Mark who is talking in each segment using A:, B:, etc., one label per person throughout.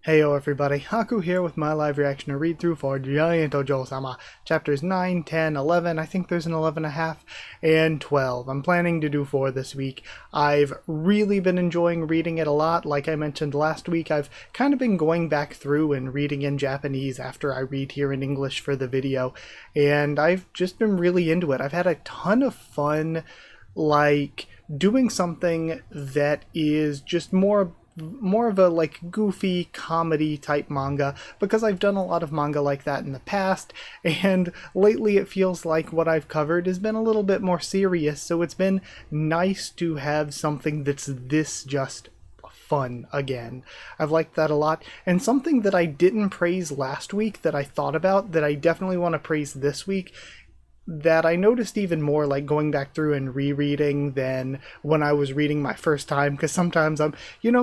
A: Heyo everybody, Haku here with my live reaction to read through for Giant Ojou-sama, chapters 9, 10, 11, I think there's an 11 and a half, and 12. I'm planning to do 4 this week. I've really been enjoying reading it a lot. Like I mentioned last week, I've kind of been going back through and reading in Japanese after I read here in English for the video, and I've just been really into it. I've had a ton of fun, doing something that is just more of a goofy comedy type manga, because I've done a lot of manga like that in the past, and lately it feels like what I've covered has been a little bit more serious, so it's been nice to have something that's this just fun again. I've liked that a lot, and something that I didn't praise last week that I thought about that I definitely want to praise this week, that I noticed even more going back through and rereading than when I was reading my first time, because sometimes I'm,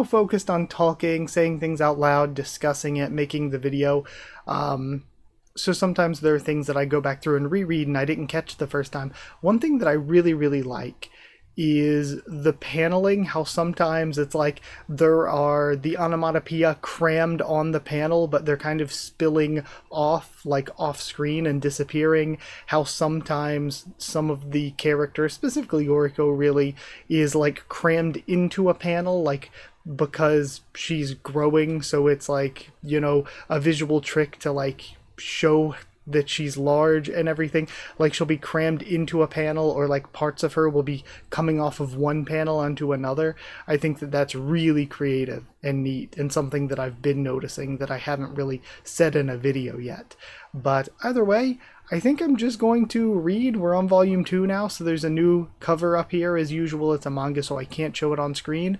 A: focused on talking, saying things out loud, discussing it, making the video. So sometimes there are things that I go back through and reread and I didn't catch the first time. One thing that I really, really like is the paneling, how sometimes it's like there are the onomatopoeia crammed on the panel, but they're kind of spilling off, off screen and disappearing. How sometimes some of the characters, specifically Oriko, really is crammed into a panel, because she's growing, so it's a visual trick to show that she's large and everything. She'll be crammed into a panel, or parts of her will be coming off of one panel onto another. I think that that's really creative and neat, and something that I've been noticing that I haven't really said in a video yet. But either way, I think I'm just going to read. We're on volume 2 now, so there's a new cover up here. As usual, it's a manga, so I can't show it on screen.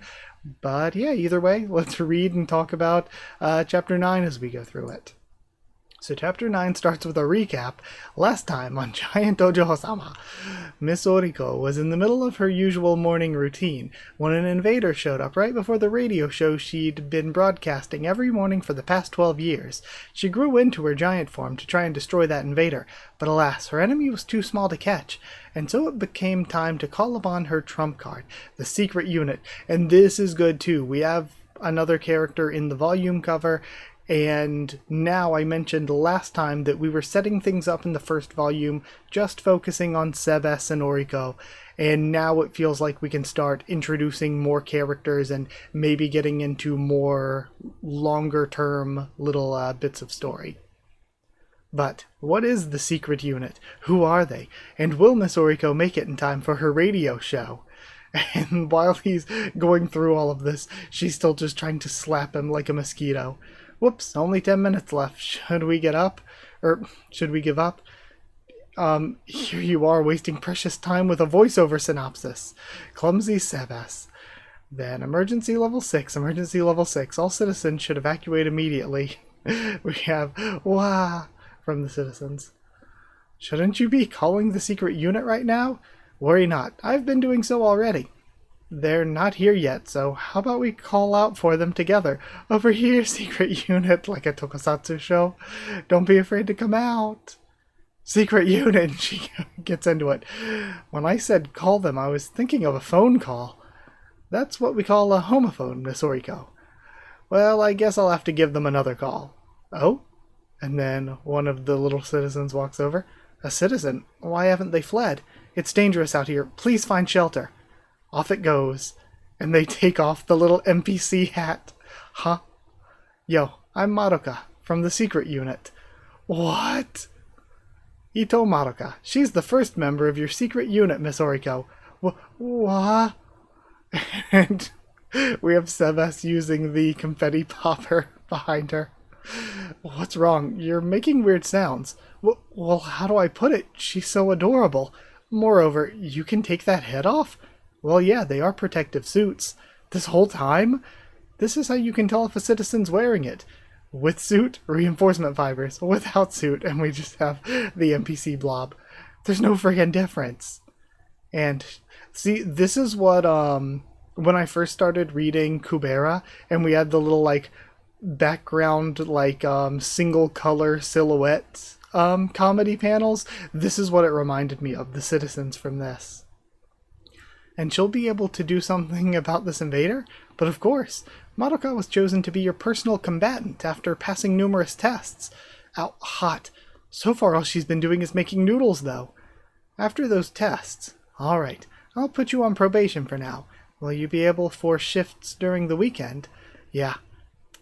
A: But yeah, either way, let's read and talk about chapter 9 as we go through it. So chapter 9 starts with a recap. Last time on Giant Ojou-sama, Miss Oriko was in the middle of her usual morning routine when an invader showed up right before the radio show she'd been broadcasting every morning for the past 12 years. She grew into her giant form to try and destroy that invader, but alas, her enemy was too small to catch, and so it became time to call upon her trump card, the secret unit. And this is good too. We have another character in the volume cover. And now, I mentioned last time that we were setting things up in the first volume, just focusing on Sebes and Oriko, and now it feels like we can start introducing more characters and maybe getting into more longer term little bits of story. But what is the secret unit? Who are they? And will Miss Oriko make it in time for her radio show? And while he's going through all of this, she's still just trying to slap him like a mosquito. Whoops, only 10 minutes left. Should we get up? Or should we give up? Here you are wasting precious time with a voiceover synopsis. Clumsy Sebes. Then emergency level 6, emergency level 6. All citizens should evacuate immediately. We have wah from the citizens. Shouldn't you be calling the secret unit right now? Worry not, I've been doing so already. They're not here yet, so how about we call out for them together? Over here, secret unit, like a tokusatsu show. Don't be afraid to come out. Secret unit, she gets into it. When I said call them, I was thinking of a phone call. That's what we call a homophone, Miss Oriko. Well, I guess I'll have to give them another call. Oh? And then one of the little citizens walks over. A citizen? Why haven't they fled? It's dangerous out here. Please find shelter. Off it goes, and they take off the little NPC hat. Huh? Yo, I'm Madoka, from the secret unit. What? Ito Madoka. She's the first member of your secret unit, Miss Oriko. What? And we have Sebes using the confetti popper behind her. What's wrong? You're making weird sounds. Well, how do I put it? She's so adorable. Moreover, you can take that head off? Well, yeah, they are protective suits. This whole time? This is how you can tell if a citizen's wearing it. With suit, reinforcement fibers. Without suit, and we just have the NPC blob. There's no friggin' difference. And, see, this is what, when I first started reading Kubera, and we had the little, background, single color silhouette, comedy panels, this is what it reminded me of, the citizens from this. and she'll be able to do something about this invader? But of course, Madoka was chosen to be your personal combatant after passing numerous tests. Ow, hot. So far all she's been doing is making noodles, though. After those tests, alright, I'll put you on probation for now. Will you be able for shifts during the weekend? Yeah.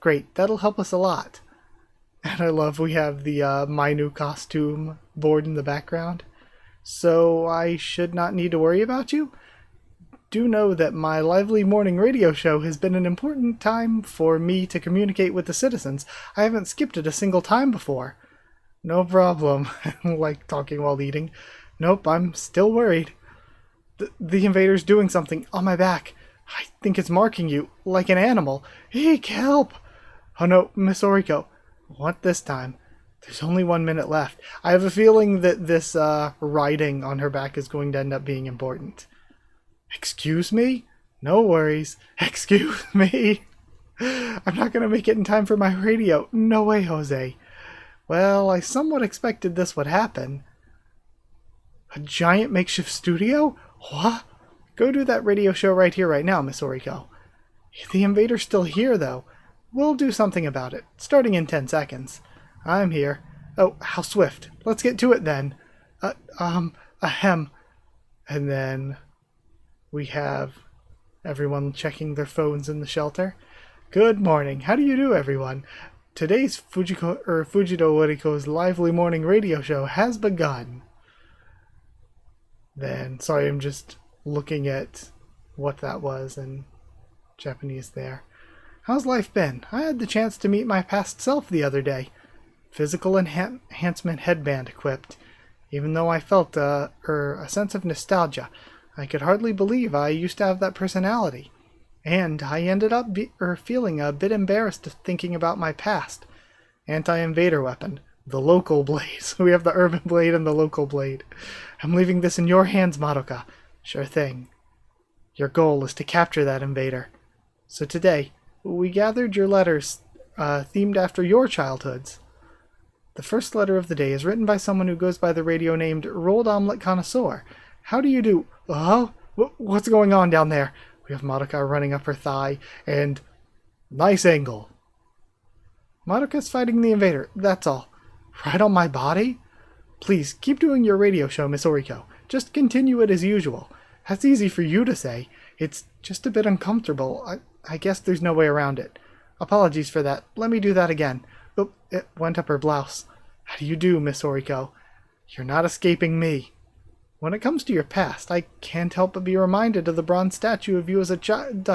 A: Great, that'll help us a lot. And I love we have the my new costume board in the background. So I should not need to worry about you? Do know that my lively morning radio show has been an important time for me to communicate with the citizens. I haven't skipped it a single time before. No problem. Like talking while eating. Nope, I'm still worried. The invader's doing something on my back. I think it's marking you, like an animal. Eek, help! Oh no, Miss Oriko. What this time? There's only 1 minute left. I have a feeling that this writing on her back is going to end up being important. Excuse me? No worries. Excuse me? I'm not going to make it in time for my radio. No way, Jose. Well, I somewhat expected this would happen. A giant makeshift studio? What? Go do that radio show right here, right now, Miss Oriko. The invader's still here, though. We'll do something about it, starting in 10 seconds. I'm here. Oh, how swift. Let's get to it, then. Ahem. And then we have everyone checking their phones in the shelter. Good morning. How do you do, everyone? Today's Fujido Oriko's lively morning radio show has begun. Then, sorry, I'm just looking at what that was in Japanese there. How's life been? I had the chance to meet my past self the other day. Physical enhancement headband equipped. Even though I felt a sense of nostalgia, I could hardly believe I used to have that personality. And I ended up feeling a bit embarrassed thinking about my past. Anti-invader weapon. The local blade. So we have the urban blade and the local blade. I'm leaving this in your hands, Madoka. Sure thing. Your goal is to capture that invader. So today, we gathered your letters themed after your childhoods. The first letter of the day is written by someone who goes by the radio named Rolled Omelet Connoisseur. How do you do? What's going on down there? We have Madoka running up her thigh, and nice angle. Madoka's fighting the invader, that's all. Right on my body? Please, keep doing your radio show, Miss Oriko. Just continue it as usual. That's easy for you to say. It's just a bit uncomfortable. I guess there's no way around it. Apologies for that. Let me do that again. Oop, it went up her blouse. How do you do, Miss Oriko? You're not escaping me. When it comes to your past, I can't help but be reminded of the bronze statue of you as a child.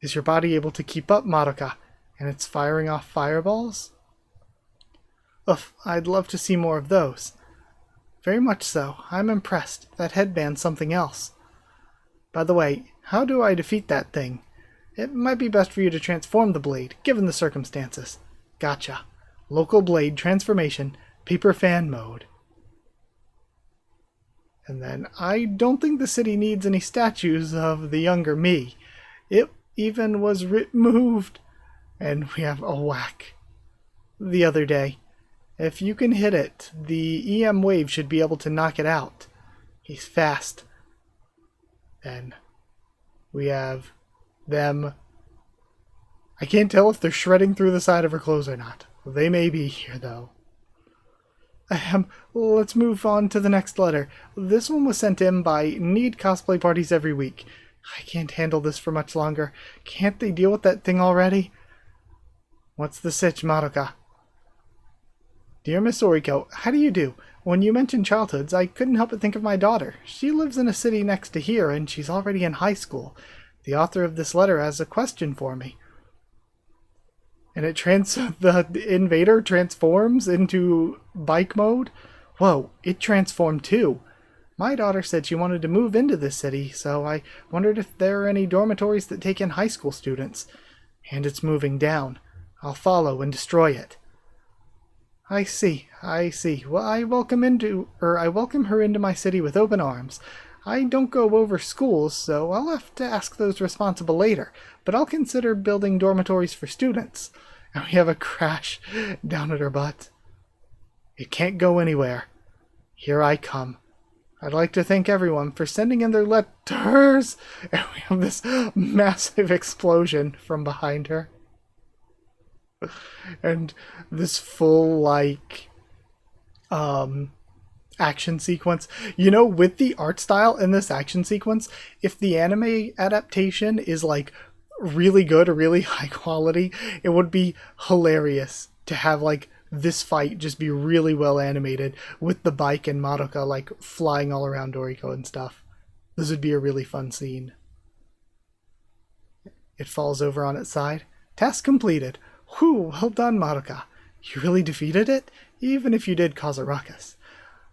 A: Is your body able to keep up, Madoka? And it's firing off fireballs? Oof, I'd love to see more of those. Very much so. I'm impressed. That headband's something else. By the way, how do I defeat that thing? It might be best for you to transform the blade, given the circumstances. Gotcha. Local blade transformation, paper fan mode. And then, I don't think the city needs any statues of the younger me. It even was removed. And we have a whack. The other day. If you can hit it, the EM wave should be able to knock it out. He's fast. Then we have them. I can't tell if they're shredding through the side of her clothes or not. They may be here, though. Let's move on to the next letter. This one was sent in by Need Cosplay Parties Every Week. I can't handle this for much longer. Can't they deal with that thing already? What's the sitch, Madoka? Dear Miss Oriko, how do you do? When you mentioned childhoods, I couldn't help but think of my daughter. She lives in a city next to here, and she's already in high school. The author of this letter has a question for me. And the invader transforms into bike mode? Whoa, it transformed too. My daughter said she wanted to move into this city, so I wondered if there are any dormitories that take in high school students. And it's moving down. I'll follow and destroy it. I see. Well, I welcome her into my city with open arms. I don't go over schools, so I'll have to ask those responsible later, but I'll consider building dormitories for students. And we have a crash down at her butt. It can't go anywhere. Here I come. I'd like to thank everyone for sending in their letters. And we have this massive explosion from behind her. And this full, like, action sequence. You know, with the art style in this action sequence, if the anime adaptation is, like, really good or really high quality, it would be hilarious to have, like, this fight just be really well animated with the bike and Madoka, like, flying all around Oriko and stuff. This would be a really fun scene. It falls over on its side. Task completed. Whew, well done, Madoka. You really defeated it, even if you did cause a ruckus.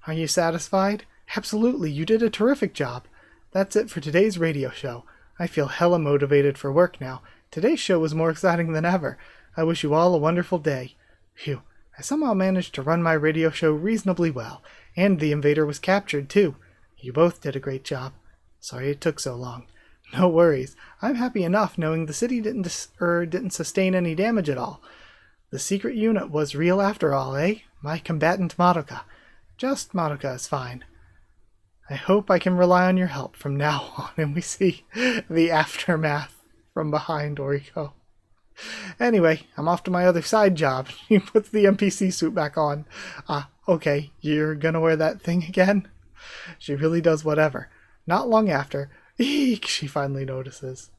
A: Are you satisfied? Absolutely, you did a terrific job. That's it for today's radio show. I feel hella motivated for work now. Today's show was more exciting than ever. I wish you all a wonderful day. Phew, I somehow managed to run my radio show reasonably well, and the invader was captured too. You both did a great job. Sorry it took so long. No worries. I'm happy enough knowing the city didn't sustain any damage at all. The secret unit was real after all, eh? My combatant Madoka. Just Madoka is fine. I hope I can rely on your help from now on. And we see the aftermath from behind Oriko. Anyway, I'm off to my other side job. He puts the NPC suit back on. Okay, you're gonna wear that thing again? She really does whatever. Not long after, eek, she finally notices.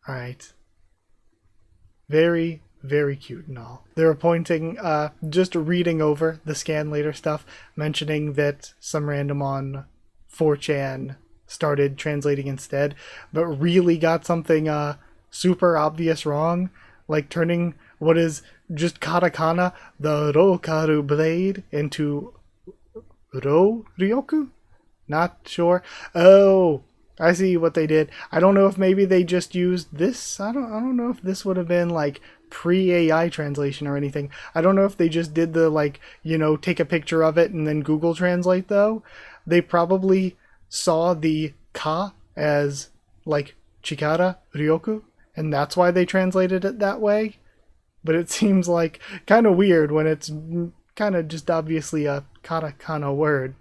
A: Alright. Very, very cute and all. They're pointing, just reading over the scan later stuff, mentioning that some random on 4chan started translating instead, but really got something, super obvious wrong, like turning what is just katakana, the Rokaru blade, into Ryoku? Not sure. Oh, I see what they did. I don't know if maybe they just used this. I don't know if this would have been like pre-AI translation or anything. I don't know if they just did the, like, you know, take a picture of it and then Google Translate though. They probably saw the ka as like Chikara Ryoku, and that's why they translated it that way. But it seems like kind of weird when it's kind of just obviously a katakana word.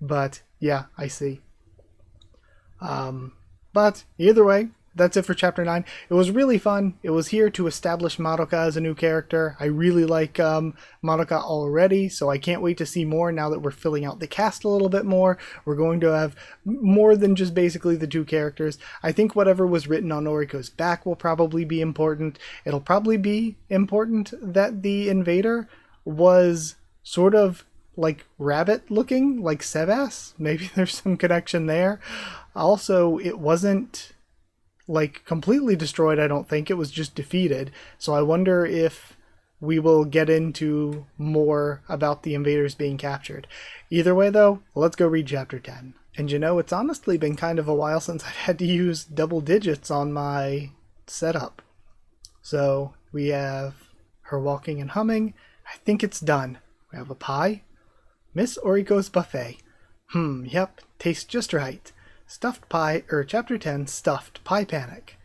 A: But yeah, I see. But either way, that's it for Chapter 9. It was really fun. It was here to establish Madoka as a new character. I really like Madoka already, so I can't wait to see more now that we're filling out the cast a little bit more. We're going to have more than just basically the two characters. I think whatever was written on Oriko's back will probably be important. It'll probably be important that the invader was sort of like rabbit looking, like Sebas. Maybe there's some connection there. Also, it wasn't like completely destroyed, I don't think. It was just defeated. So I wonder if we will get into more about the invaders being captured. Either way though, let's go read Chapter 10. And you know, it's honestly been kind of a while since I've had to use double digits on my setup. So we have her walking and humming. I think it's done. We have a pie. Miss Oriko's buffet. Yep, tastes just right. Stuffed pie, Chapter 10, Stuffed Pie Panic.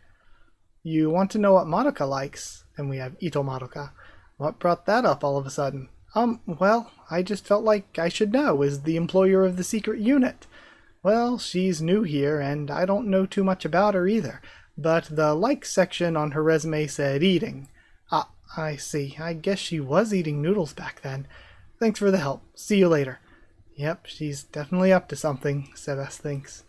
A: You want to know what Madoka likes? And we have Ito Madoka. What brought that up all of a sudden? Well, I just felt like I should know, as the employer of the secret unit. Well, she's new here, and I don't know too much about her either, but the likes section on her resume said eating. I see. I guess she was eating noodles back then. Thanks for the help. See you later. Yep, she's definitely up to something, Sebas thinks.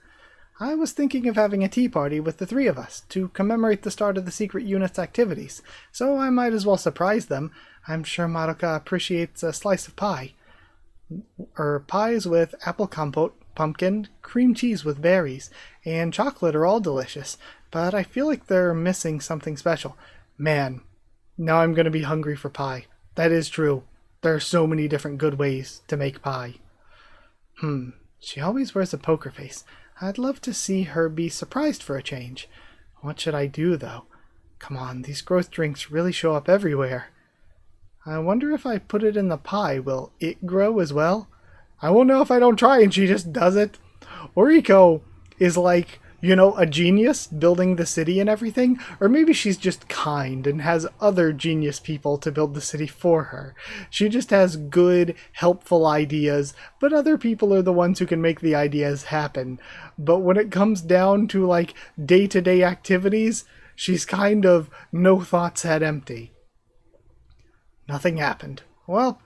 A: I was thinking of having a tea party with the three of us to commemorate the start of the secret unit's activities, so I might as well surprise them. I'm sure Madoka appreciates a slice of pie. Pies with apple compote, pumpkin, cream cheese with berries, and chocolate are all delicious, but I feel like they're missing something special. Man, now I'm going to be hungry for pie. That is true. There are so many different good ways to make pie. She always wears a poker face. I'd love to see her be surprised for a change. What should I do, though? Come on, these growth drinks really show up everywhere. I wonder if I put it in the pie, will it grow as well? I won't know if I don't try, and she just does it. Oriko is like, a genius building the city and everything. Or maybe she's just kind and has other genius people to build the city for her. She just has good, helpful ideas, but other people are the ones who can make the ideas happen. But when it comes down to, like, day-to-day activities, she's kind of no thoughts had empty. Nothing happened. Well,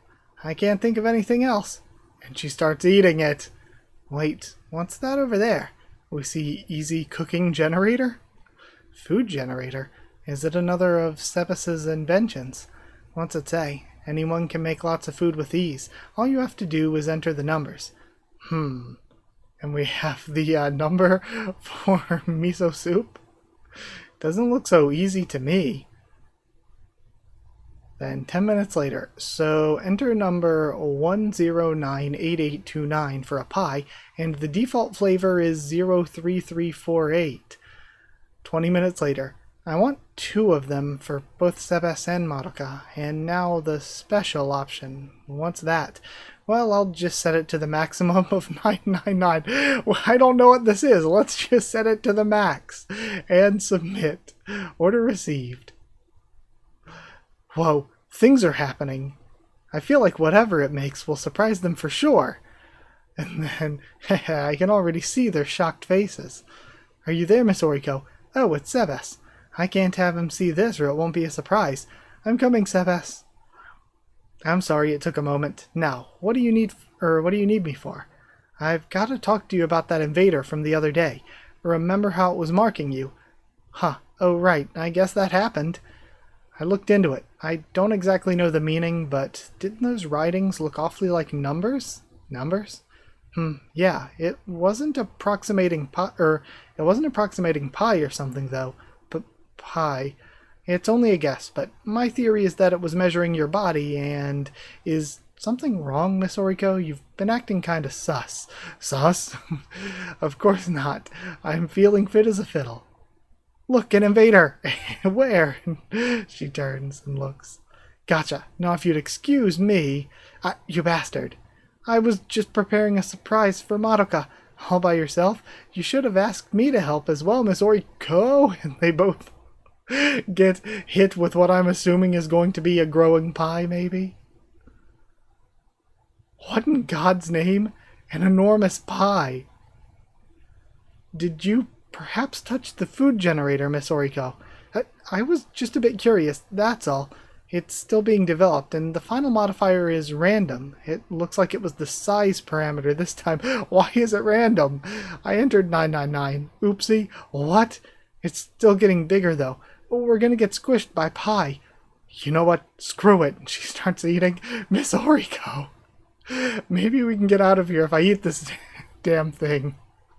A: I can't think of anything else. And she starts eating it. Wait, what's that over there? We see easy cooking generator? Food generator? Is it another of Sebas's inventions? What's it say? Anyone can make lots of food with ease. All you have to do is enter the numbers. And we have the number for miso soup? Doesn't look so easy to me. Then 10 minutes later, so enter number 1098829 for a pie, and the default flavor is 03348. 20 minutes later, I want 2 of them for both Sebas and Madoka, and now the special option. What's that? Well, I'll just set it to the maximum of 999. Well, I don't know what this is. Let's just set it to the max. And submit. Order received. Whoa, things are happening. I feel like whatever it makes will surprise them for sure. And then, I can already see their shocked faces. Are you there, Miss Oriko? Oh, it's Sebas. I can't have him see this or it won't be a surprise. I'm coming, Sebas. I'm sorry it took a moment. Now, what do you need me for? I've got to talk to you about that invader from the other day. Remember how it was marking you? Huh, oh right, I guess that happened. I looked into it. I don't exactly know the meaning, but didn't those writings look awfully like numbers? Numbers? Yeah, it wasn't approximating pi or something though, but pi. It's only a guess, but my theory is that it was measuring your body and is something wrong, Miss Oriko? You've been acting kind of sus. Sus? Of course not. I'm feeling fit as a fiddle. Look, an invader! Where? She turns and looks. Gotcha. Now if you'd excuse me... you bastard. I was just preparing a surprise for Madoka. All by yourself? You should have asked me to help as well, Miss Oriko. And they both get hit with what I'm assuming is going to be a growing pie, maybe? What in God's name? An enormous pie. Did you perhaps touch the food generator, Miss Oriko? I was just a bit curious, that's all. It's still being developed, and the final modifier is random. It looks like it was the size parameter this time. Why is it random? I entered 999. Oopsie. What? It's still getting bigger, though. We're gonna get squished by pie. You know what? Screw it. She starts eating. Miss Oriko. Maybe we can get out of here if I eat this damn thing.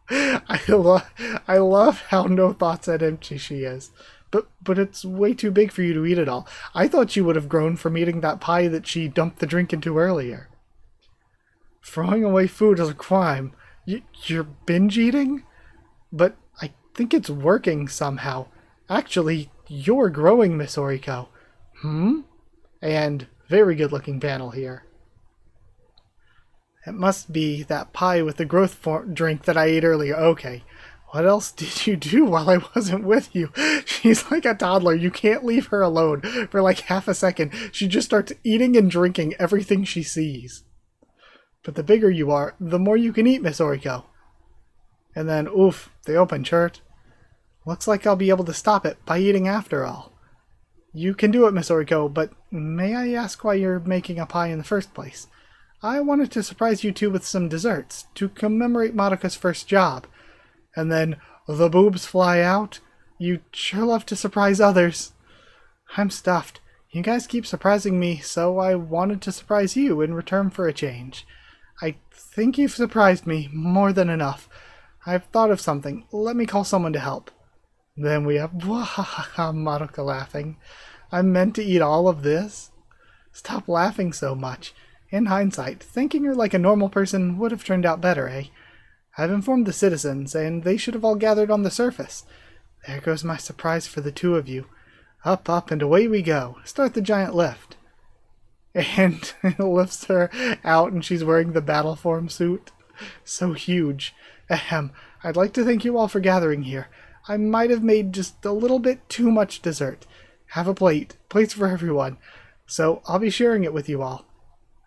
A: I love how no thoughts at empty she is. But it's way too big for you to eat it all. I thought you would have grown from eating that pie that she dumped the drink into earlier. Throwing away food is a crime. You're binge eating? But I think it's working somehow. Actually, you're growing, Miss Oriko. And very good looking panel here. It must be that pie with the growth drink that I ate earlier. Okay. What else did you do while I wasn't with you? She's like a toddler. You can't leave her alone for like half a second. She just starts eating and drinking everything she sees. But the bigger you are, the more you can eat, Miss Oriko. And then, oof, the open shirt. Looks like I'll be able to stop it by eating after all. You can do it, Miss Oriko, but may I ask why you're making a pie in the first place? I wanted to surprise you two with some desserts to commemorate Madoka's first job. And then the boobs fly out. You sure love to surprise others. I'm stuffed. You guys keep surprising me, so I wanted to surprise you in return for a change. I think you've surprised me more than enough. I've thought of something. Let me call someone to help. Then we have Madoka laughing. I meant to eat all of this? Stop laughing so much. In hindsight, thinking her like a normal person would have turned out better, eh? I've informed the citizens, and they should have all gathered on the surface. There goes my surprise for the two of you. Up, up, and away we go. Start the giant lift. And it lifts her out, and she's wearing the battle form suit. So huge. Ahem. I'd like to thank you all for gathering here. I might have made just a little bit too much dessert. Have a plate. Plates for everyone. So I'll be sharing it with you all.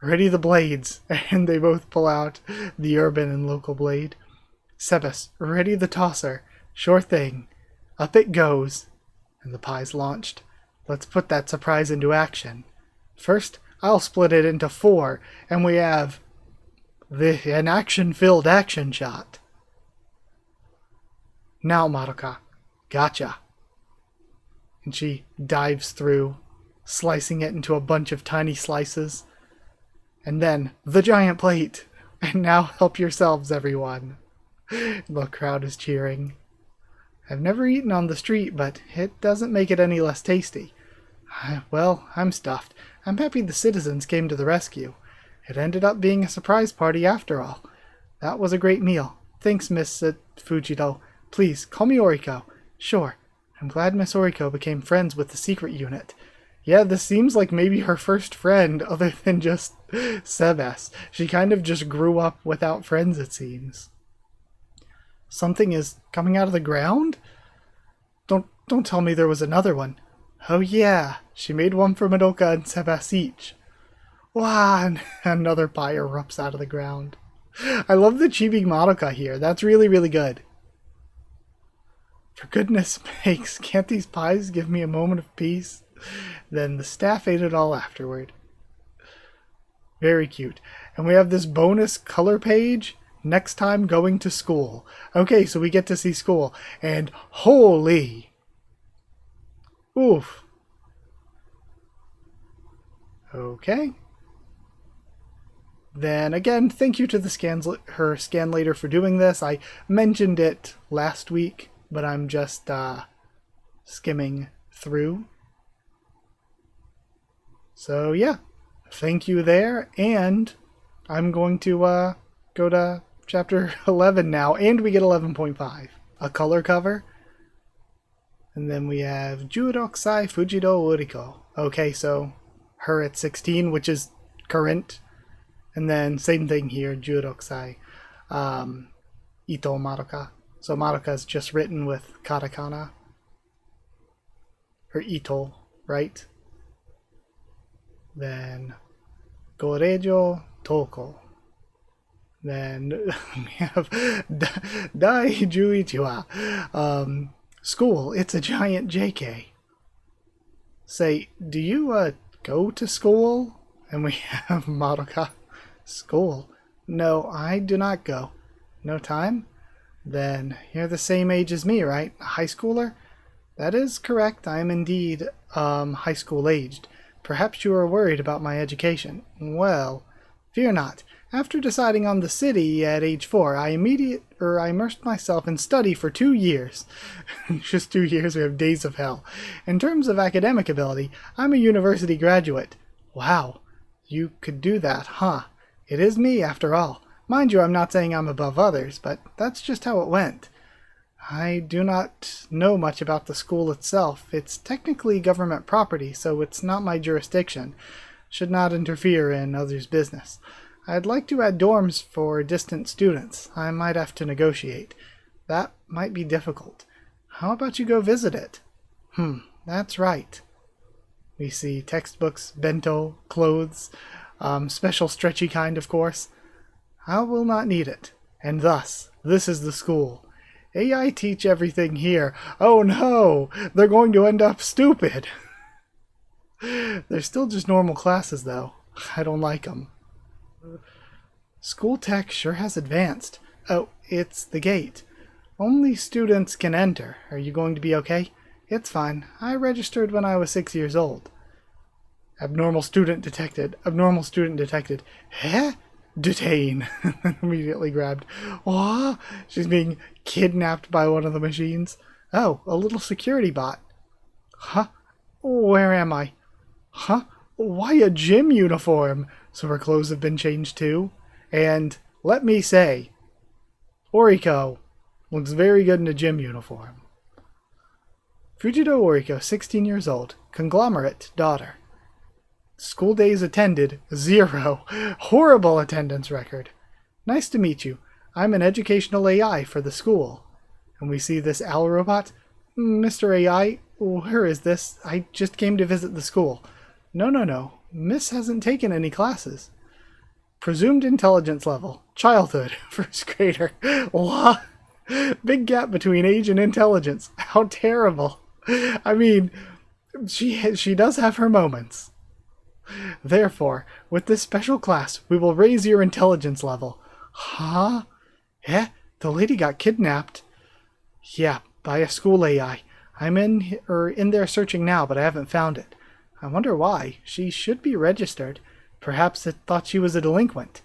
A: Ready the blades. And they both pull out the urban and local blade. Sebas, ready the tosser. Sure thing. Up it goes. And the pie's launched. Let's put that surprise into action. First, I'll split it into 4, and we have an action-filled action shot. Now, Madoka, gotcha. And she dives through, slicing it into a bunch of tiny slices. And then, the giant plate. And now help yourselves, everyone. The crowd is cheering. I've never eaten on the street, but it doesn't make it any less tasty. Well, I'm stuffed. I'm happy the citizens came to the rescue. It ended up being a surprise party after all. That was a great meal. Thanks, Miss Fujito. Please, call me Oriko. Sure. I'm glad Miss Oriko became friends with the secret unit. Yeah, this seems like maybe her first friend other than just Sebas. She kind of just grew up without friends, it seems. Something is coming out of the ground? Don't tell me there was another one. Oh yeah, she made one for Madoka and Sebas each. Wow, and another pie erupts out of the ground. I love the chibi Madoka here. That's really, really good. For goodness sakes, can't these pies give me a moment of peace? Then the staff ate it all afterward. Very cute. And we have this bonus color page. Next time going to school. Okay, so we get to see school. And holy. Oof. Okay. Then again, thank you to the Scanlator for doing this. I mentioned it last week, but I'm just skimming through. So yeah, thank you there, and I'm going to go to chapter 11 now, and we get 11.5. A color cover. And then we have Jurokusai Fujido Uriko. Okay, so her at 16, which is current. And then same thing here, Jurokusai Ito Madoka. So Madoka is just written with katakana. Or Ito, right? Then Gorejo Toko. Then we have Dai Juichiwa. School, it's a giant JK. Say, do you go to school? And we have Madoka. School? No, I do not go. No time? Then you're the same age as me, right? A high schooler? That is correct. I am indeed high school aged. Perhaps you are worried about my education. Well, fear not. After deciding on the city at age 4, I immersed myself in study for 2 years. Just 2 years, we have days of hell. In terms of academic ability, I'm a university graduate. Wow, you could do that, huh? It is me, after all. Mind you, I'm not saying I'm above others, but that's just how it went. I do not know much about the school itself. It's technically government property, so it's not my jurisdiction. Should not interfere in others' business. I'd like to add dorms for distant students. I might have to negotiate. That might be difficult. How about you go visit it? That's right. We see textbooks, bento, clothes, special stretchy kind, of course. I will not need it. And thus, this is the school. AI teach everything here. Oh no! They're going to end up stupid! They're still just normal classes, though. I don't like them. School tech sure has advanced. Oh, it's the gate. Only students can enter. Are you going to be okay? It's fine. I registered when I was 6 years old. Abnormal student detected. Abnormal student detected. Huh? Detain. Immediately grabbed. What? She's being kidnapped by one of the machines. Oh, a little security bot. Huh? Where am I? Huh? Why a gym uniform? So her clothes have been changed too. And let me say, Oriko looks very good in a gym uniform. Fujido Oriko, 16 years old, conglomerate, daughter. School days attended, 0. Horrible attendance record. Nice to meet you. I'm an educational AI for the school. And we see this owl robot. Mr. AI, where is this? I just came to visit the school. No. Miss hasn't taken any classes. Presumed intelligence level. Childhood. First grader. What? Big gap between age and intelligence. How terrible. I mean, she does have her moments. Therefore, with this special class, we will raise your intelligence level. Huh? Eh? The lady got kidnapped. Yeah, by a school AI. I'm in there searching now, but I haven't found it. I wonder why. She should be registered. Perhaps it thought she was a delinquent.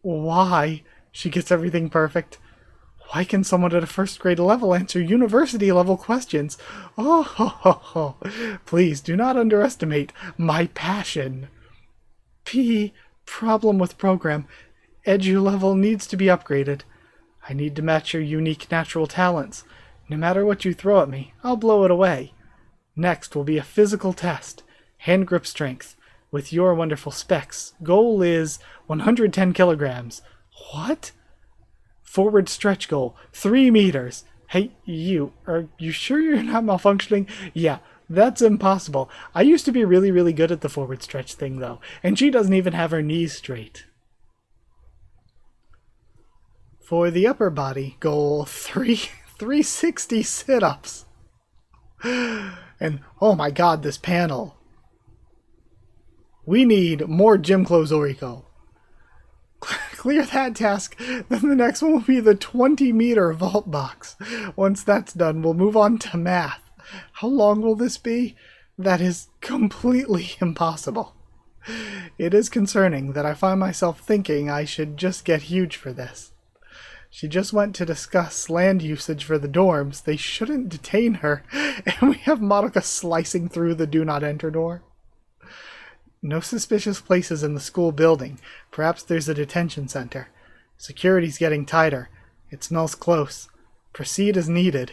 A: Why? She gets everything perfect. Why can someone at a first grade level answer university level questions? Oh, ho, ho, ho. Please do not underestimate my passion. Problem with program. Edu level needs to be upgraded. I need to match your unique natural talents. No matter what you throw at me, I'll blow it away. Next will be a physical test. Hand grip strength. With your wonderful specs. Goal is 110 kilograms. What? Forward stretch goal. 3 meters. Hey, are you sure you're not malfunctioning? Yeah, that's impossible. I used to be really, really good at the forward stretch thing, though. And she doesn't even have her knees straight. For the upper body, goal 360 sit-ups. And, oh my god, this panel. We need more gym clothes, Oriko. Clear that task, then the next one will be the 20-meter vault box. Once that's done, we'll move on to math. How long will this be? That is completely impossible. It is concerning that I find myself thinking I should just get huge for this. She just went to discuss land usage for the dorms. They shouldn't detain her. And we have Madoka slicing through the do not enter door. No suspicious places in the school building. Perhaps there's a detention center. Security's getting tighter. It smells close. Proceed as needed.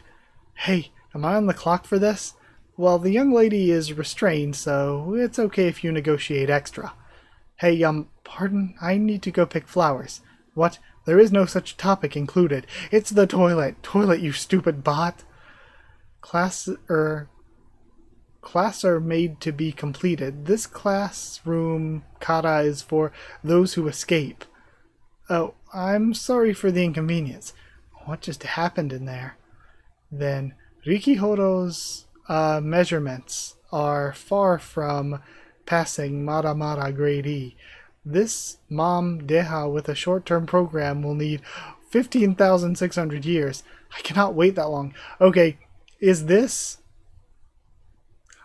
A: Hey, am I on the clock for this? Well, the young lady is restrained, so it's okay if you negotiate extra. Hey, pardon? I need to go pick flowers. What? There is no such topic included. It's the toilet. Toilet, you stupid bot. Class are made to be completed. This classroom kata is for those who escape. Oh, I'm sorry for the inconvenience. What just happened in there? Then, Rikihoro's measurements are far from passing Mara grade E. This mom deha with a short-term program will need 15,600 years. I cannot wait that long. Okay, is this...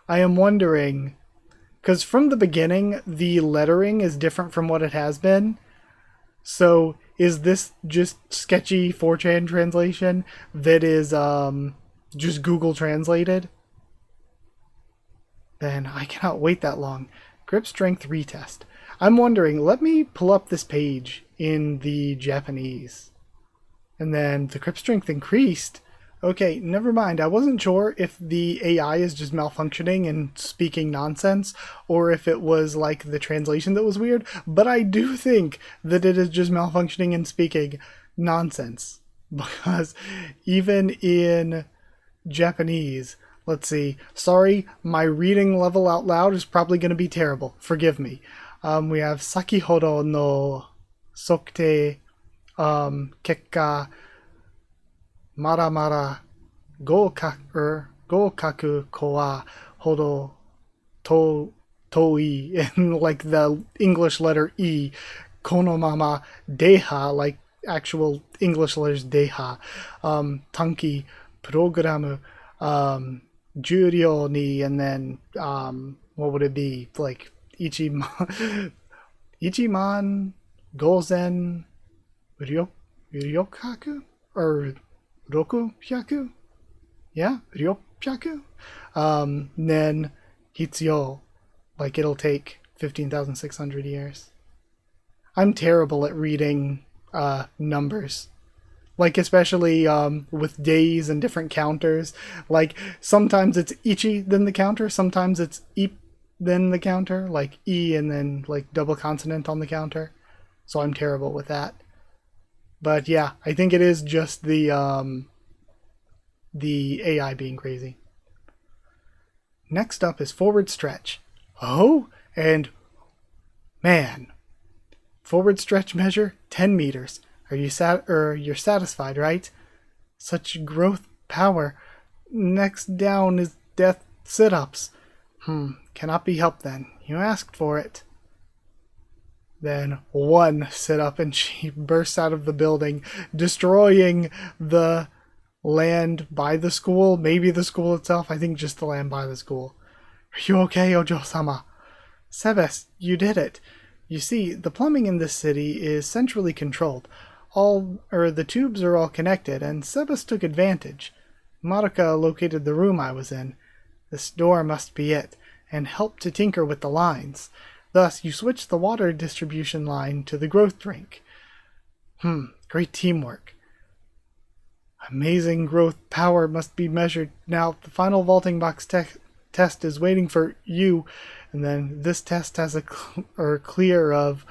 A: I am wondering, because from the beginning, the lettering is different from what it has been. So, is this just sketchy 4chan translation that is just Google translated? Then I cannot wait that long. Grip strength retest. I'm wondering, let me pull up this page in the Japanese. And then the grip strength increased. Okay, never mind. I wasn't sure if the AI is just malfunctioning and speaking nonsense, or if it was like the translation that was weird, but I do think that it is just malfunctioning and speaking nonsense. Because even in Japanese, let's see, sorry, my reading level out loud is probably going to be terrible. Forgive me. We have Sakihodo no Sokute Kekka Mara Gokaku Koa Hodo Toi, and like the English letter E, Konomama Deha, like actual English letters Deha, Tanki Programu, Juryo ni, and then what would it be? Like Ichiman Gozen Ryokaku? Or Roku-hyaku? Yeah? Ryopyaku? Then Hitsuyo. Like it'll take 15,600 years. I'm terrible at reading numbers. Like especially with days and different counters. Like sometimes it's Ichi then the counter, sometimes it's Ip then the counter. Like E and then like double consonant on the counter. So I'm terrible with that. But yeah, I think it is just the AI being crazy. Next up is forward stretch. Oh, and man, forward stretch measure 10 meters. You're satisfied, right? Such growth power. Next down is death sit-ups. Cannot be helped then. You asked for it. Then one sit-up and she bursts out of the building, destroying the land by the school, maybe the school itself. I think just the land by the school. Are you okay, Ojou-sama? Sebes, you did it. You see, the plumbing in this city is centrally controlled. The tubes are all connected, and Sebes took advantage. Madoka located the room I was in. This door must be it, and helped to tinker with the lines. Thus, you switched the water distribution line to the growth drink. Great teamwork. Amazing growth power must be measured. Now, the final vaulting box test is waiting for you, and then this test has a clear of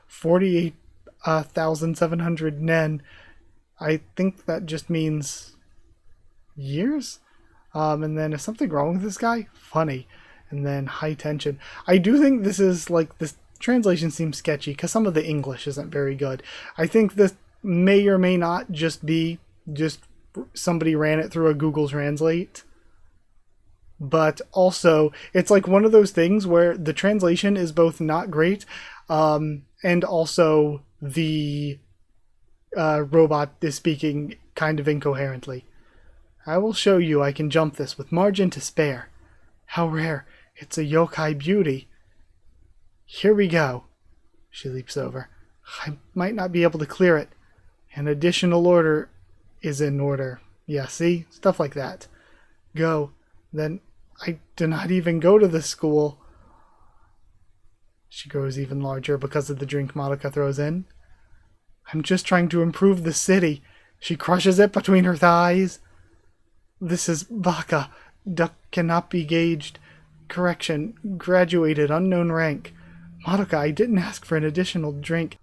A: 48,700 nen. I think that just means years? And then is something wrong with this guy? Funny. And then high tension. I do think this is like, this translation seems sketchy because some of the English isn't very good. I think this may or may not just be somebody ran it through a Google Translate. But also, it's like one of those things where the translation is both not great, and also the robot is speaking kind of incoherently. I will show you I can jump this with margin to spare. How rare. It's a yokai beauty. Here we go. She leaps over. I might not be able to clear it. An additional order is in order. Yeah, see? Stuff like that. Go. Then I do not even go to this school. She grows even larger because of the drink Madoka throws in. I'm just trying to improve the city. She crushes it between her thighs. This is Baka. Duck cannot be gauged. Correction. Graduated. Unknown rank. Madoka, I didn't ask for an additional drink.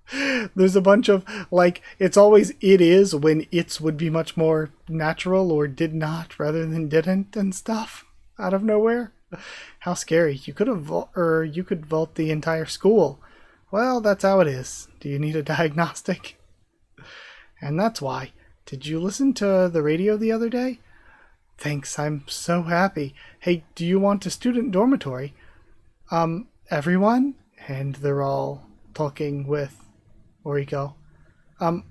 A: There's a bunch of, like, it's always it is when it's would be much more natural, or did not rather than didn't and stuff out of nowhere. How scary. You could vault the entire school. Well, that's how it is. Do you need a diagnostic? And that's why. Did you listen to the radio the other day? Thanks, I'm so happy. Hey, do you want a student dormitory? Everyone? And they're all talking with Oriko.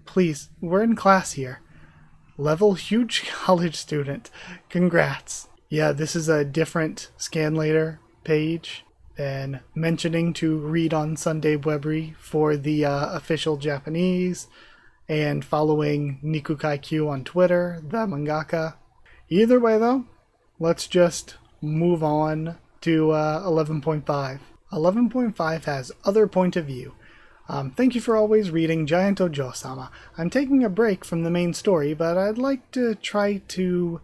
A: Please, we're in class here. Level huge college student. Congrats. Yeah, this is a different scan later page than mentioning to read on Sunday Webry for the official Japanese, and following Nikukai Q on Twitter, the mangaka. Either way though, let's just move on to 11.5. 11.5 has other point of view. Thank you for always reading Giant Ojou-sama. I'm taking a break from the main story, but I'd like to try to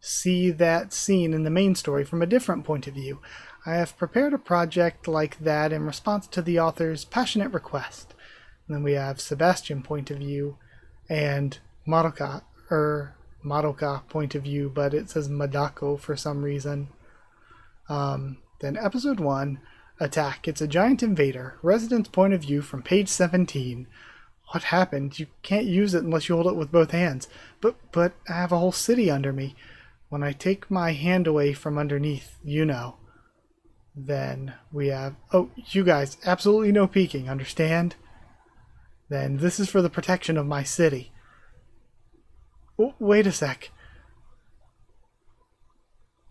A: see that scene in the main story from a different point of view. I have prepared a project like that in response to the author's passionate request. And then we have Sebastian point of view and Madoka point of view, but it says Madako for some reason. Then episode 1, Attack. It's a giant invader. Resident's point of view from page 17. What happened? You can't use it unless you hold it with both hands. But I have a whole city under me. When I take my hand away from underneath, you know. Then we have... Oh, you guys, absolutely no peeking, understand? Then this is for the protection of my city. Oh, wait a sec.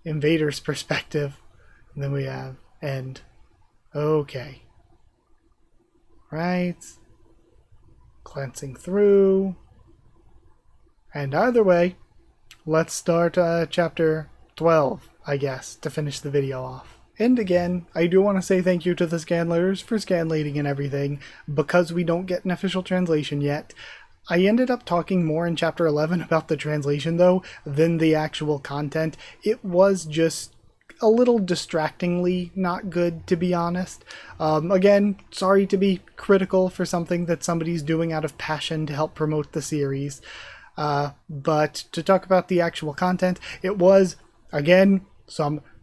A: Invader's perspective. And then we have end. Okay. Right. Glancing through. And either way, let's start chapter 12, I guess, to finish the video off. And again, I do want to say thank you to the scanlators for scanlating and everything. Because we don't get an official translation yet, I ended up talking more in chapter 11 about the translation though than the actual content. It was just a little distractingly not good, to be honest. Again, sorry to be critical for something that somebody's doing out of passion to help promote the series. But to talk about the actual content, it was, again,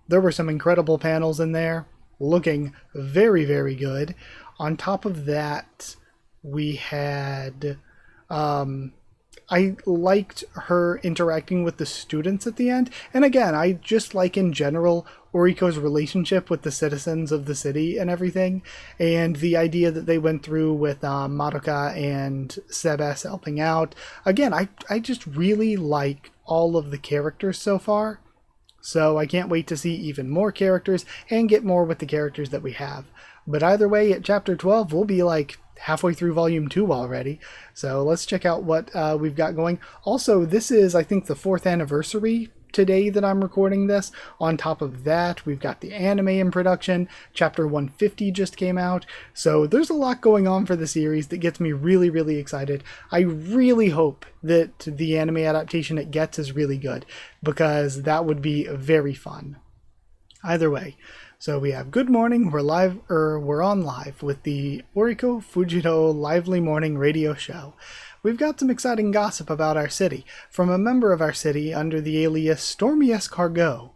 A: there were some incredible panels in there, looking very, very good. On top of that, we had... I liked her interacting with the students at the end. And again, I just like in general Oriko's relationship with the citizens of the city and everything. And the idea that they went through with Madoka and Sebes helping out. Again, I just really like all of the characters so far. So I can't wait to see even more characters and get more with the characters that we have. But either way, at Chapter 12, we'll be like halfway through Volume 2 already. So let's check out what we've got going. Also, this is, I think, the 4th anniversary today that I'm recording this. On top of that, we've got the anime in production. Chapter 150 just came out. So there's a lot going on for the series that gets me really, really excited. I really hope that the anime adaptation it gets is really good, because that would be very fun. Either way. So we have Good Morning, we're on live with the Oriko Fujito Lively Morning radio show. We've got some exciting gossip about our city from a member of our city under the alias Stormy Escargot.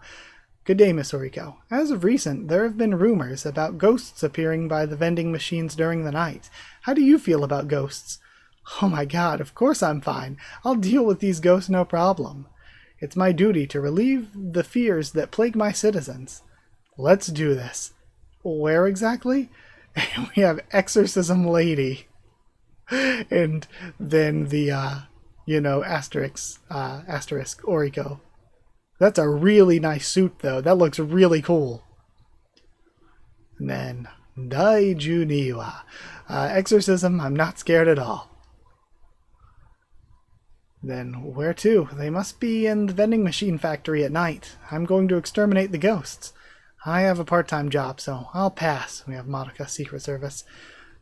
A: Good day, Miss Oriko. As of recent, there have been rumors about ghosts appearing by the vending machines during the night. How do you feel about ghosts? Oh my god, of course I'm fine. I'll deal with these ghosts no problem. It's my duty to relieve the fears that plague my citizens. Let's do this. Where exactly? We have Exorcism Lady. And then the, asterisk Oriko. That's a really nice suit, though. That looks really cool. And then Daiju Niwa. Exorcism, I'm not scared at all. Then where to? They must be in the vending machine factory at night. I'm going to exterminate the ghosts. I have a part-time job, so I'll pass. We have Madoka Secret Service.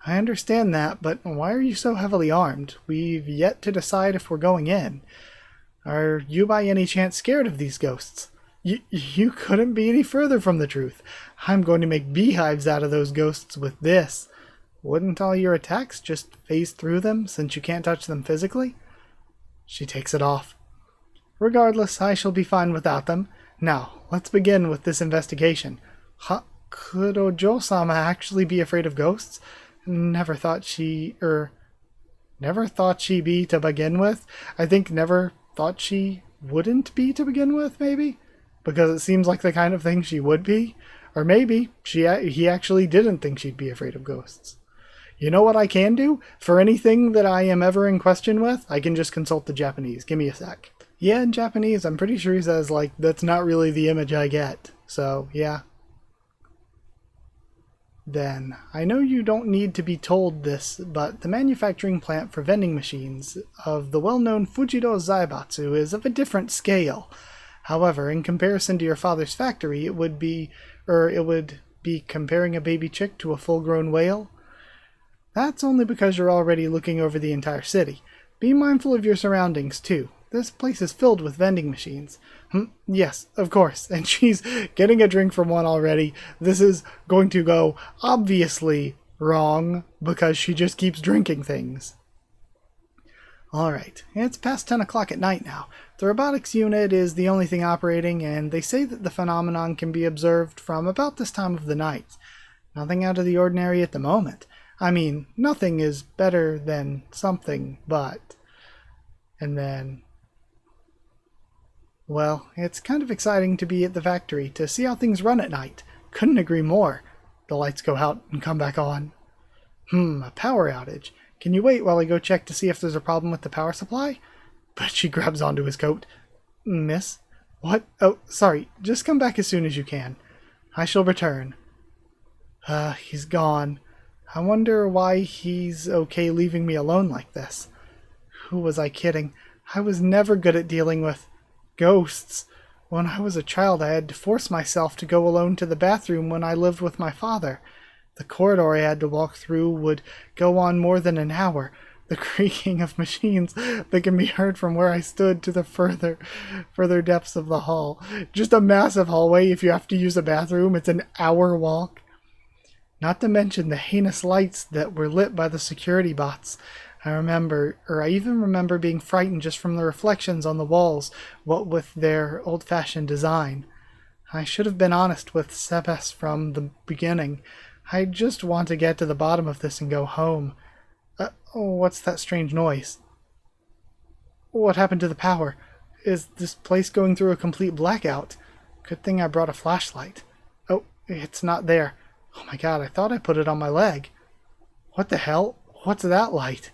A: I understand that, but why are you so heavily armed? We've yet to decide if we're going in. Are you by any chance scared of these ghosts? You couldn't be any further from the truth. I'm going to make beehives out of those ghosts with this. Wouldn't all your attacks just phase through them, since you can't touch them physically? She takes it off. Regardless, I shall be fine without them. Now, let's begin with this investigation. Could Ojou-sama actually be afraid of ghosts? Never thought she be to begin with. I think never thought she wouldn't be to begin with, maybe? Because it seems like the kind of thing she would be. Or maybe he actually didn't think she'd be afraid of ghosts. You know what I can do? For anything that I am ever in question with, I can just consult the Japanese. Give me a sec. Yeah, in Japanese, I'm pretty sure he says, that's not really the image I get. So, yeah. Then, I know you don't need to be told this, but the manufacturing plant for vending machines of the well-known Fujito Zaibatsu is of a different scale. However, in comparison to your father's factory, it would be comparing a baby chick to a full-grown whale. That's only because you're already looking over the entire city. Be mindful of your surroundings, too. This place is filled with vending machines. Yes, of course. And she's getting a drink from one already. This is going to go obviously wrong because she just keeps drinking things. Alright, it's past 10 o'clock at night now. The robotics unit is the only thing operating, and they say that the phenomenon can be observed from about this time of the night. Nothing out of the ordinary at the moment. I mean, nothing is better than something, but... And then... Well, it's kind of exciting to be at the factory, to see how things run at night. Couldn't agree more. The lights go out and come back on. A power outage. Can you wait while I go check to see if there's a problem with the power supply? But she grabs onto his coat. Miss? What? Oh, sorry. Just come back as soon as you can. I shall return. He's gone. I wonder why he's okay leaving me alone like this. Who was I kidding? I was never good at dealing with... ghosts. When I was a child, I had to force myself to go alone to the bathroom when I lived with my father. The corridor I had to walk through would go on more than an hour. the creaking of machines that can be heard from where I stood to the further depths of the hall. Just a massive hallway. If you have to use a bathroom, it's an hour walk. Not to mention the heinous lights that were lit by the security bots. I even remember being frightened just from the reflections on the walls, what with their old-fashioned design. I should have been honest with Sebas from the beginning. I just want to get to the bottom of this and go home. What's that strange noise? What happened to the power? Is this place going through a complete blackout? Good thing I brought a flashlight. Oh, it's not there. Oh my god, I thought I put it on my leg. What the hell? What's that light?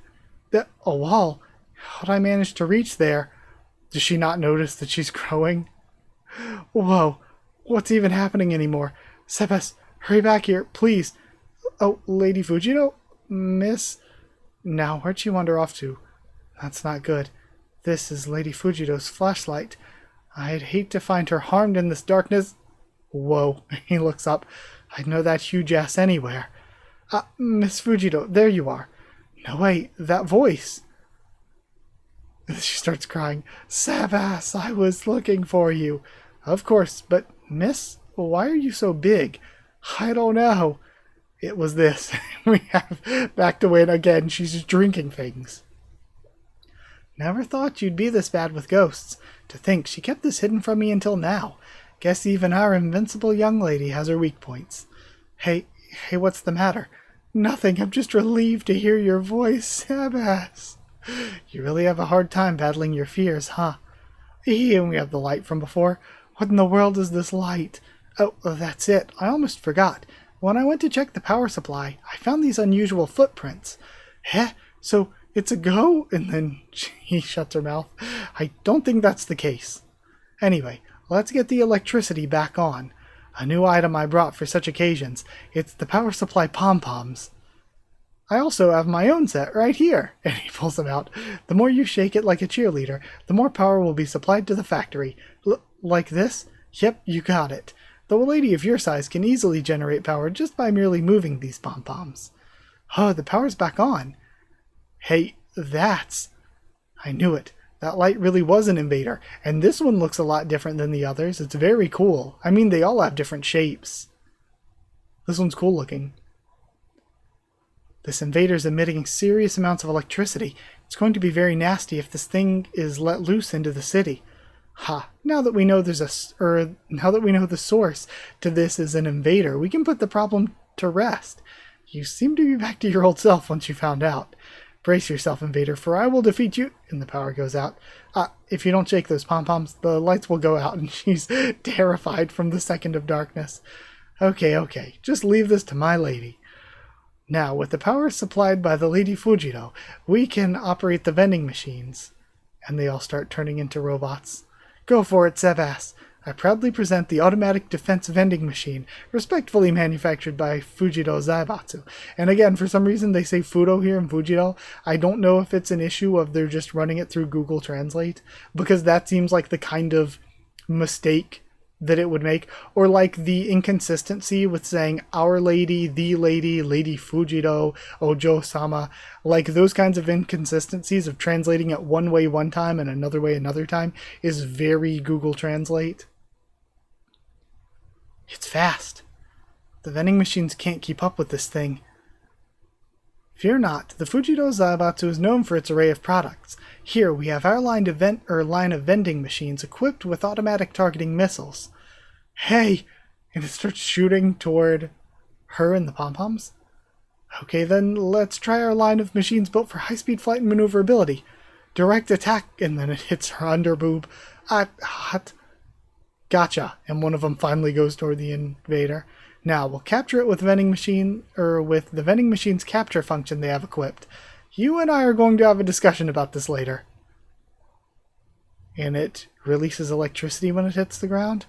A: A wall. How'd I manage to reach there? Does she not notice that she's growing? Whoa, what's even happening anymore? Sebas, hurry back here, please. Oh, Lady Fujito? Miss? Now, where'd she wander off to? That's not good. This is Lady Fujito's flashlight. I'd hate to find her harmed in this darkness. Whoa, he looks up. I'd know that huge ass anywhere. Miss Fujito, there you are. No, wait, that voice. She starts crying. Sebas, I was looking for you. Of course, but miss, why are you so big? I don't know. It was this. We have backed away, and again, she's just drinking things. Never thought you'd be this bad with ghosts. To think she kept this hidden from me until now. Guess even our invincible young lady has her weak points. Hey, what's the matter? Nothing, I'm just relieved to hear your voice, Sebas. You really have a hard time battling your fears, huh? And we have the light from before. What in the world is this light? Oh, that's it. I almost forgot. When I went to check the power supply, I found these unusual footprints. So it's a go? And then she shuts her mouth. I don't think that's the case. Anyway, let's get the electricity back on. A new item I brought for such occasions. It's the power supply pom-poms. I also have my own set right here. And he pulls them out. The more you shake it like a cheerleader, the more power will be supplied to the factory. Like this? Yep, you got it. Though a lady of your size can easily generate power just by merely moving these pom-poms. Oh, the power's back on. Hey, that's... I knew it. That light really was an invader, and this one looks a lot different than the others. It's very cool. I mean, they all have different shapes. This one's cool looking. This invader's emitting serious amounts of electricity. It's going to be very nasty if this thing is let loose into the city. Now that we know now that we know the source to this is an invader, we can put the problem to rest. You seem to be back to your old self once you found out. Brace yourself, invader, for I will defeat you. And the power goes out. If you don't shake those pom-poms, the lights will go out, and she's terrified from the second of darkness. Okay, just leave this to my lady. Now, with the power supplied by the Lady Fujito, we can operate the vending machines. And they all start turning into robots. Go for it, Sebas. I proudly present the automatic defense vending machine, respectfully manufactured by Fujito Zaibatsu. And again, for some reason they say Fudo here in Fujito. I don't know if it's an issue of they're just running it through Google Translate, because that seems like the kind of mistake that it would make, or like the inconsistency with saying Our Lady, the Lady, Lady Fujito, Ojou-sama, like those kinds of inconsistencies of translating it one way one time and another way another time is very Google Translate. It's fast. The vending machines can't keep up with this thing. Fear not, the Fujito Zaibatsu is known for its array of products. Here we have our line of vending machines equipped with automatic targeting missiles. Hey! And it starts shooting toward her and the pom-poms. Okay, then let's try our line of machines built for high-speed flight and maneuverability. Direct attack, and then it hits her underboob. Hot. Gotcha. And one of them finally goes toward the invader. Now, we'll capture it with the vending machine's capture function they have equipped. You and I are going to have a discussion about this later. And it releases electricity when it hits the ground?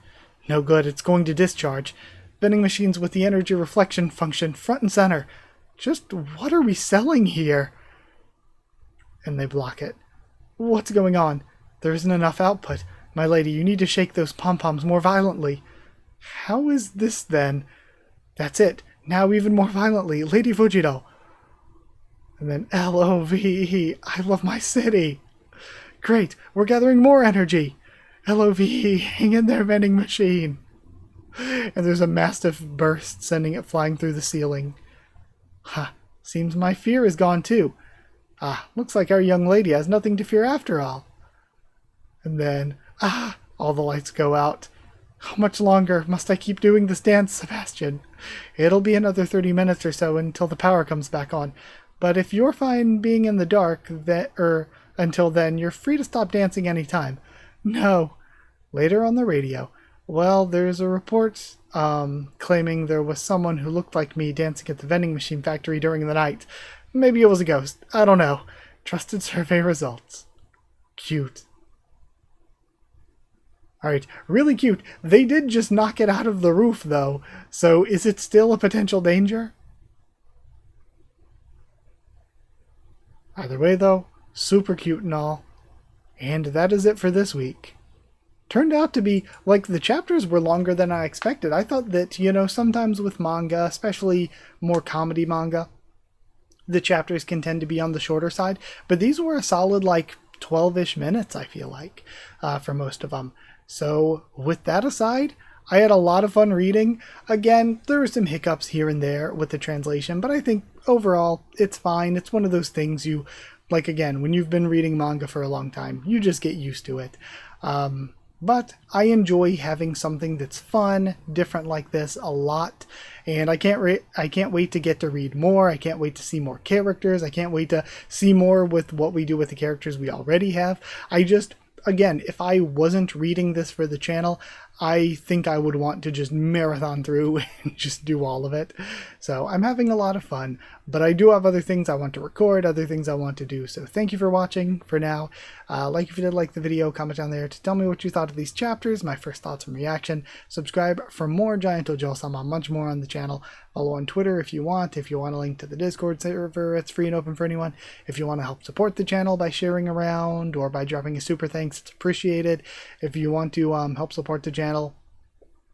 A: No good, it's going to discharge. Vending machines with the energy reflection function front and center. Just what are we selling here? And they block it. What's going on? There isn't enough output. My lady, you need to shake those pom-poms more violently. How is this then? That's it. Now even more violently. Lady Fujito. And then LOVE, I love my city. Great, we're gathering more energy. LOVE, hang in there, vending machine. And there's a massive burst, sending it flying through the ceiling. Seems my fear is gone too. Looks like our young lady has nothing to fear after all. And then, all the lights go out. How much longer must I keep doing this dance, Sebastian? It'll be another 30 minutes or so until the power comes back on. But if you're fine being in the dark until then, you're free to stop dancing anytime. No. Later on the radio. Well, there's a report claiming there was someone who looked like me dancing at the vending machine factory during the night. Maybe it was a ghost. I don't know. Trusted survey results. Cute. Alright, really cute. They did just knock it out of the roof, though. So is it still a potential danger? Either way, though, super cute and all. And that is it for this week. Turned out to be, like, the chapters were longer than I expected. I thought that, sometimes with manga, especially more comedy manga, the chapters can tend to be on the shorter side. But these were a solid, 12-ish minutes, I feel like, for most of them. So, with that aside, I had a lot of fun reading. Again, there were some hiccups here and there with the translation, but I think overall, it's fine. It's one of those things again, when you've been reading manga for a long time, you just get used to it. But I enjoy having something that's fun, different like this a lot, and I can't wait to get to read more. I can't wait to see more characters. I can't wait to see more with what we do with the characters we already have. Again, if I wasn't reading this for the channel, I think I would want to just marathon through and just do all of it. So I'm having a lot of fun, but I do have other things I want to record, other things I want to do. So thank you for watching for now. If you did like the video, comment down there to tell me what you thought of these chapters, my first thoughts and reaction. Subscribe for more Giant Ojou-sama, much more on the channel. Follow on Twitter if you want. If you want a link to the Discord server, it's free and open for anyone. If you want to help support the channel by sharing around or by dropping a super thanks, it's appreciated. If you want to help support the channel,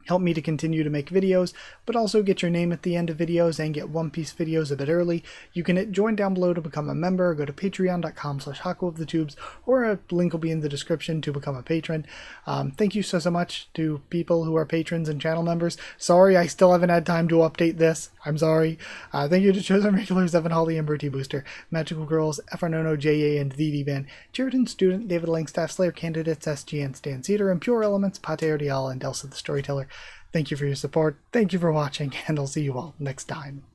A: help me to continue to make videos, but also get your name at the end of videos and get One Piece videos a bit early, you can hit join down below to become a member, or go to patreon.com/HakuOfTheTubes, or a link will be in the description to become a patron. Thank you so much to people who are patrons and channel members. Sorry I still haven't had time to update this. I'm sorry. Thank you to chosen regulars Evan Holly and Bertie Booster, Magical Girls, FRNono, JA, and VD Van, Cheriton Student, David Langstaff, Slayer Candidates, SG, and Stan Cedar, and Pure Elements, Pate Ardial, and Elsa the Storyteller. Thank you for your support, thank you for watching, and I'll see you all next time.